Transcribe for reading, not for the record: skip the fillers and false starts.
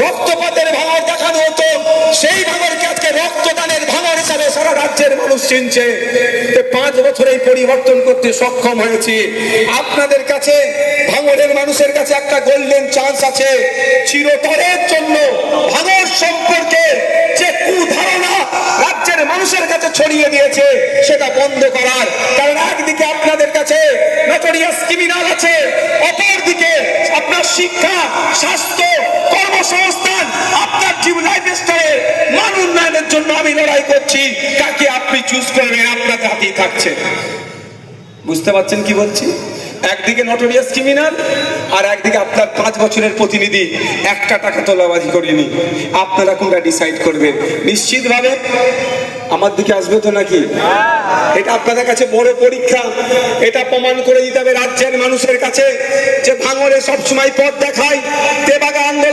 রক্তপাতের ভাঙর দেখানো হতো, সেই ভাঙরকে আজকে রক্তদানের ভাঙর হিসাবে সারা রাজ্যের মানুষ চিনছে। 5 বছরে পরিবর্তন করতে সক্ষম হয়েছি। আপনাদের কাছে, ভাঙরের মানুষের কাছে একটা গোল্ডেন চান্স আছে। চিরতরের জন্য ভাঙর সম্পর্কে যে কুধারণা রাজ্যের মানুষের কাছে ছড়িয়ে দিয়েছে সেটা বন্ধ করার। কারণ একদিকে আপনাদের কাছে নটোরিয়াস ক্রিমিনাল আছে, অপরদিকে আপনার শিক্ষা, স্বাস্থ্য, কর্মসংস্থান, আপনার জীবন লাইফস্টাইলের মান উন্নয়নের জন্য আমি লড়াই করছি। কাকে আপনি চুজ করবেন আপনার হাতেই থাকছে। বুঝতে পারছেন কি বলছি? একদিকে নটোরিয়াস ক্রিমিনাল, আর একদিকে আপনার 5 বছরের প্রতিনিধি, একটা টাকা তোলাবাজি করেনি। আপনারা কোনটা ডিসাইড করবেন? নিশ্চিতভাবে আমার দিকে আসবে তো নাকি? এটা আপনাদের কাছে বড় পরীক্ষা। এটা প্রমাণ করে দিতে হবে রাজ্যের মানুষের কাছে যে ভাঙরে সবসময় পথ দেখায়। তেবাগা আন্দোলন